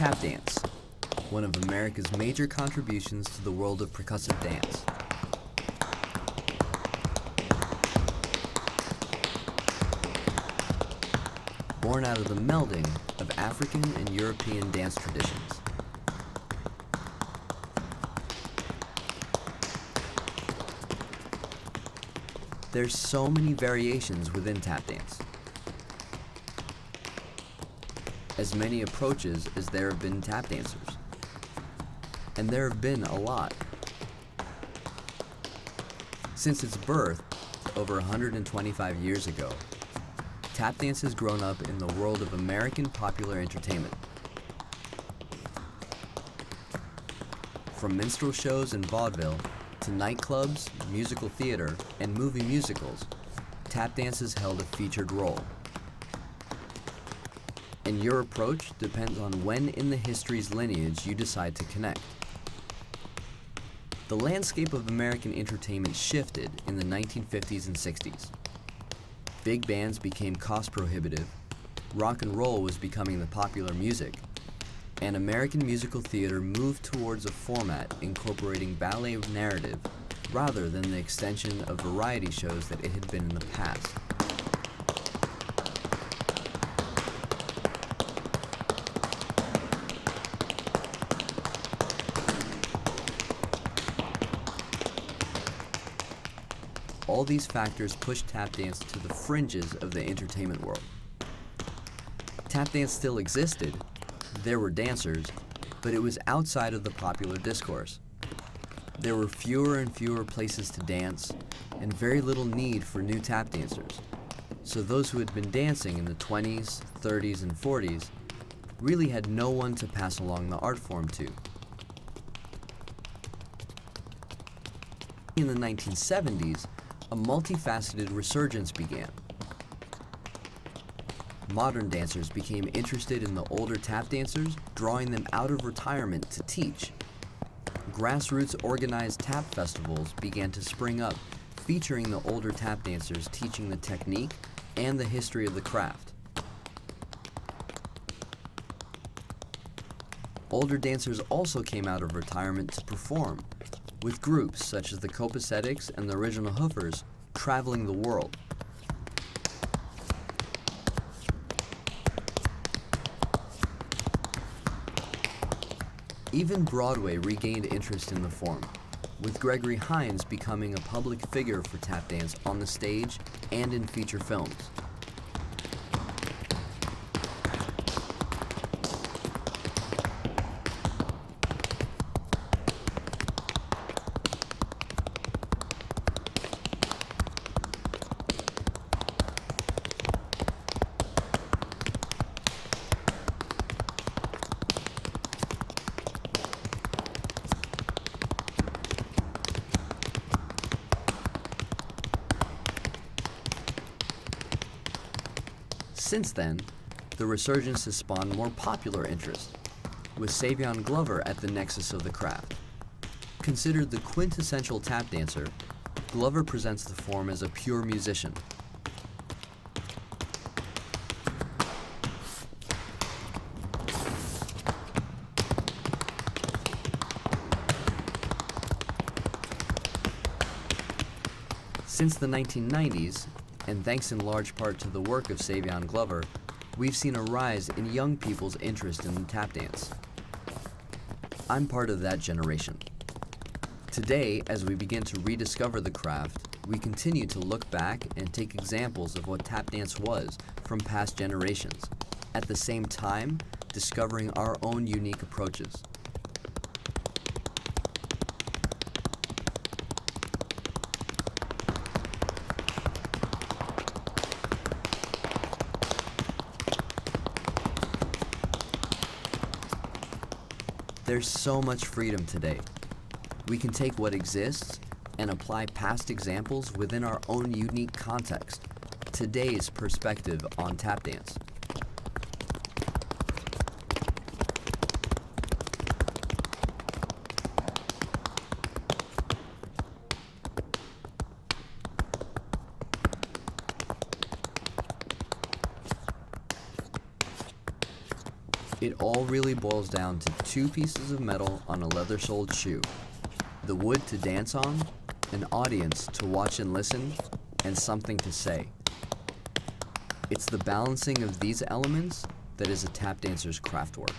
Tap dance, one of America's major contributions to the world of percussive dance. Born out of the melding of African and European dance traditions. There's so many variations within tap dance. As many approaches as there have been tap dancers. And there have been a lot. Since its birth, over 125 years ago, tap dance has grown up in the world of American popular entertainment. From minstrel shows and vaudeville, to nightclubs, musical theater, and movie musicals, tap dance has held a featured role. And your approach depends on when in the history's lineage you decide to connect. The landscape of American entertainment shifted in the 1950s and 60s. Big bands became cost prohibitive, rock and roll was becoming the popular music, and American musical theater moved towards a format incorporating ballet narrative rather than the extension of variety shows that it had been in the past. All these factors pushed tap dance to the fringes of the entertainment world. Tap dance still existed, there were dancers, but it was outside of the popular discourse. There were fewer and fewer places to dance, and very little need for new tap dancers. So those who had been dancing in the 20s, 30s, and 40s really had no one to pass along the art form to. In the 1970s, a multifaceted resurgence began. Modern dancers became interested in the older tap dancers, drawing them out of retirement to teach. Grassroots organized tap festivals began to spring up, featuring the older tap dancers teaching the technique and the history of the craft. Older dancers also came out of retirement to perform, with groups such as the Copacetics and the Original Hoofers traveling the world. Even Broadway regained interest in the form, with Gregory Hines becoming a public figure for tap dance on the stage and in feature films. Since then, the resurgence has spawned more popular interest, with Savion Glover at the nexus of the craft. Considered the quintessential tap dancer, Glover presents the form as a pure musician. Since the 1990s, and thanks in large part to the work of Savion Glover, we've seen a rise in young people's interest in tap dance. I'm part of that generation. Today, as we begin to rediscover the craft, we continue to look back and take examples of what tap dance was from past generations, at the same time discovering our own unique approaches. There's so much freedom today. We can take what exists and apply past examples within our own unique context, today's perspective on tap dance. It all really boils down to two pieces of metal on a leather-soled shoe. The wood to dance on, an audience to watch and listen, and something to say. It's the balancing of these elements that is a tap dancer's craft work.